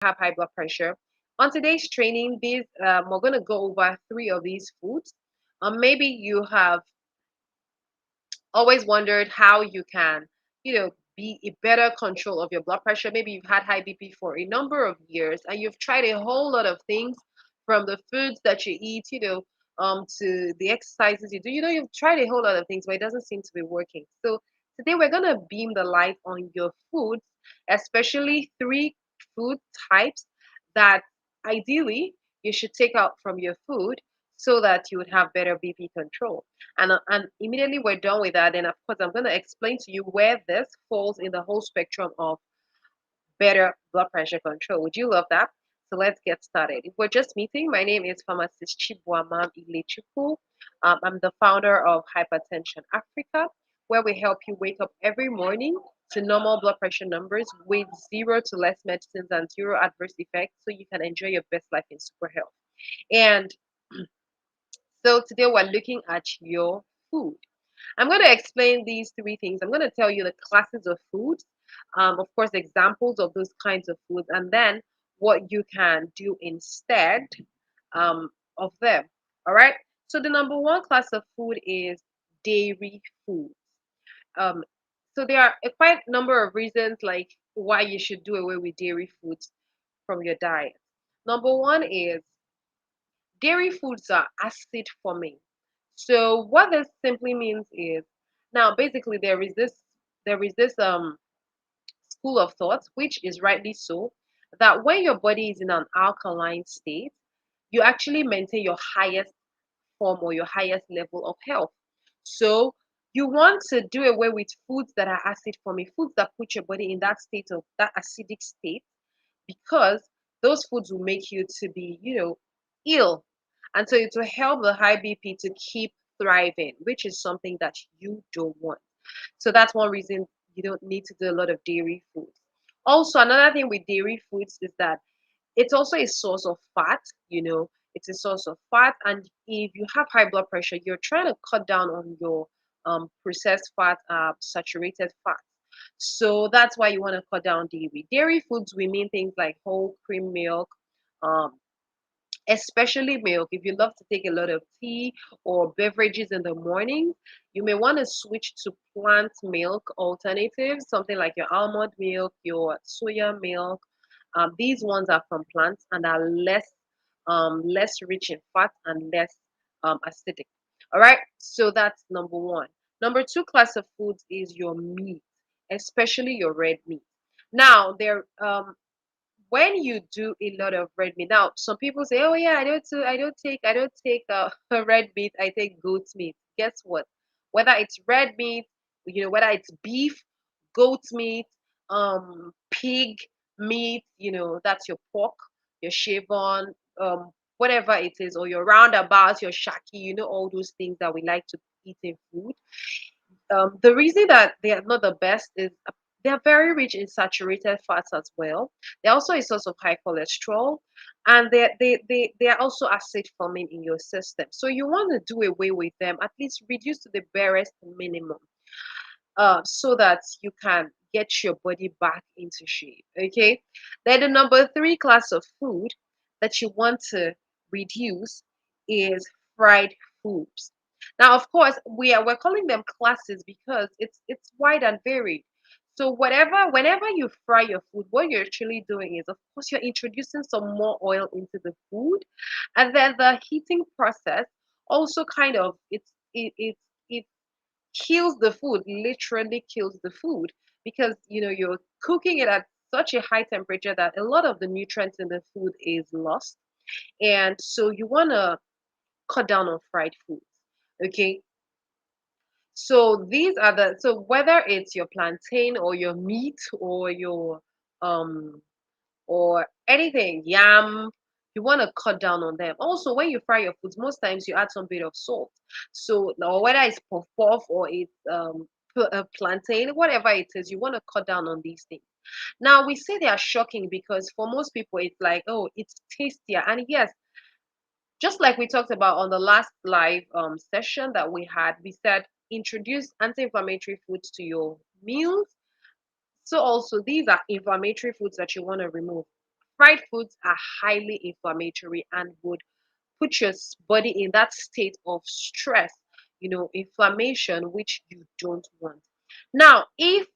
have high blood pressure. On today's training, we're going to go over three of these foods. Maybe you have always wondered how you can, be a better control of your blood pressure. Maybe you've had high BP for a number of years and you've tried a whole lot of things from the foods that you eat, to the exercises you do. You've tried a whole lot of things, but it doesn't seem to be working. So today we're gonna beam the light on your foods, especially three food types that ideally you should take out from your food so that you would have better BP control. And immediately we're done with that, then of course I'm going to explain to you where this falls in the whole spectrum of better blood pressure control. Would you love that? So let's get started. If we're just meeting, my name is pharmacist Chibuamam Ilechuku. I'm the founder of Hypertension Africa, where we help you wake up every morning to normal blood pressure numbers with zero to less medicines and zero adverse effects so you can enjoy your best life in super health. And so today we're looking at your food. I'm going to explain these three things. I'm going to tell you the classes of foods, of course, examples of those kinds of foods, and then what you can do instead of them. All right. So the number one class of food is dairy food. Um, so there are a quite number of reasons like why you should do away with dairy foods from your diet. Number one is dairy foods are acid forming. So what this simply means is now basically there is this school of thought, which is rightly so, that when your body is in an alkaline state, you actually maintain your highest form or your highest level of health. So you want to do away with foods that are acid forming, foods that put your body in that state of that acidic state, because those foods will make you to be, ill. And so it will help the high BP to keep thriving, which is something that you don't want. So that's one reason you don't need to do a lot of dairy foods. Also, another thing with dairy foods is that it's also a source of fat, it's a source of fat. And if you have high blood pressure, you're trying to cut down on your processed fat, saturated fat. So that's why you want to cut down dairy. Dairy foods, we mean things like whole cream milk, um, especially milk. If you love to take a lot of tea or beverages in the morning, you may want to switch to plant milk alternatives, something like your almond milk, your soya milk. These ones are from plants and are less rich in fat and less acidic. All right, so that's number one. Number two class of foods is your meat, especially your red meat. Now, when you do a lot of red meat, now some people say, "Oh yeah, I don't take red meat. I take goat meat." Guess what? Whether it's red meat, whether it's beef, goat meat, pig meat, that's your pork, your shavon, whatever it is, or your roundabouts, your shaki, all those things that we like to eat in food. The reason that they are not the best is they are very rich in saturated fats as well. They're also a source of high cholesterol, and they are also acid forming in your system. So you want to do away with them, at least reduce to the barest minimum, so that you can get your body back into shape. Okay. Then the number three class of food that you want to reduce is fried foods. Now, of course, we're calling them classes because it's wide and varied. So whenever you fry your food, what you're actually doing is, of course, you're introducing some more oil into the food, and then the heating process also kind of it kills the food, literally kills the food, because you're cooking it at such a high temperature that a lot of the nutrients in the food is lost. And so you want to cut down on fried foods. Okay, so whether it's your plantain or your meat or your um or anything, yam, you want to cut down on them. Also, when you fry your foods, most times you add some bit of salt. So, or whether it's puff puff or it's plantain, whatever it is, you want to cut down on these things. Now, we say they are shocking because for most people, it's like, oh, it's tastier. And yes, just like we talked about on the last live session that we had, we said introduce anti-inflammatory foods to your meals. So also these are inflammatory foods that you want to remove. Fried foods are highly inflammatory and would put your body in that state of stress, inflammation, which you don't want. Now, if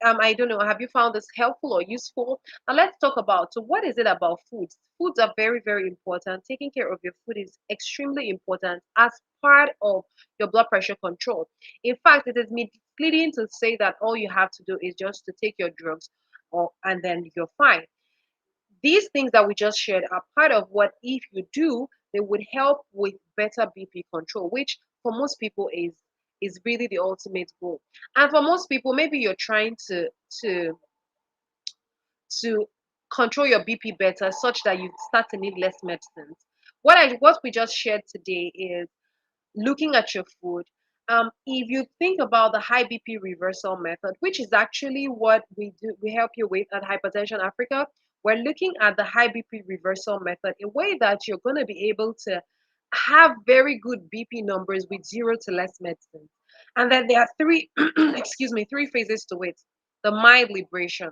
I don't know, have you found this helpful or useful? Now let's talk about, so what is it about foods? Foods are very, very important. Taking care of your food is extremely important as part of your blood pressure control. In fact, it is misleading to say that all you have to do is just to take your drugs, and then you're fine. These things that we just shared are part of what, if you do, they would help with better BP control, which for most people is really the ultimate goal. And for most people, maybe you're trying to to control your BP better, such that you start to need less medicines. What we just shared today is looking at your food. If you think about the high BP reversal method, which is actually what we help you with at Hypertension Africa, we're looking at the high BP reversal method, a way that you're going to be able to have very good BP numbers with zero to less medicine. And then there are three, excuse me, three phases to it. The mild liberation,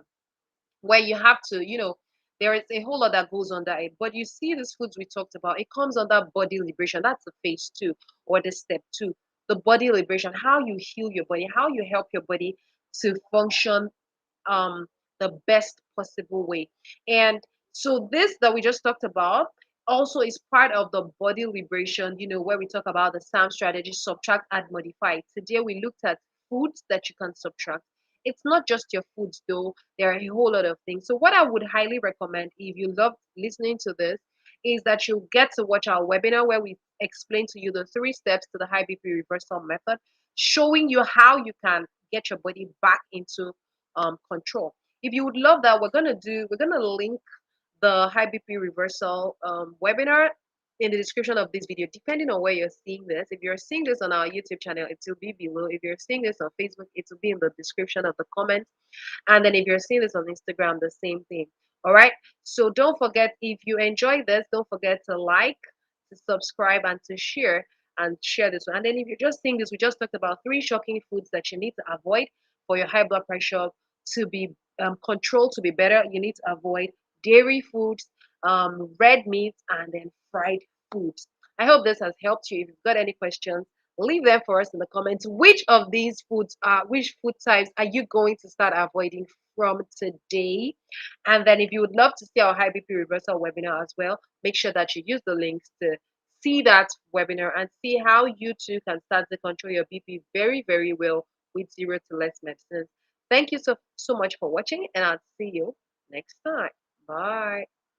where you have to, there is a whole lot that goes under it. But you see, these foods we talked about, it comes under body liberation. That's the phase two, or the step two. The body liberation, how you heal your body, how you help your body to function um the best possible way. And so this that we just talked about also is part of the body liberation, where we talk about the SAM strategy: subtract, add, modify. Today we looked at foods that you can subtract. It's not just your foods though, there are a whole lot of things. So what I would highly recommend, if you love listening to this, is that you get to watch our webinar where we explain to you the 3 steps to the high BP reversal method, showing you how you can get your body back into control. If you would love that, we're gonna link the high BP reversal webinar in the description of this video, depending on where you're seeing this. If you're seeing this on our YouTube channel, it will be below. If you're seeing this on Facebook, it will be in the description of the comment. And then if you're seeing this on Instagram, the same thing. All right. So don't forget, if you enjoy this, don't forget to like, to subscribe, and to share this one. And then if you're just seeing this, we just talked about 3 shocking foods that you need to avoid for your high blood pressure to be controlled, to be better. You need to avoid dairy foods, red meat, and then fried foods. I hope this has helped you. If you've got any questions, leave them for us in the comments. Which food types are you going to start avoiding from today? And then if you would love to see our high BP reversal webinar as well, make sure that you use the links to see that webinar and see how you too can start to control your BP very, very well with zero to less medicines. Thank you so much for watching, and I'll see you next time. Bye.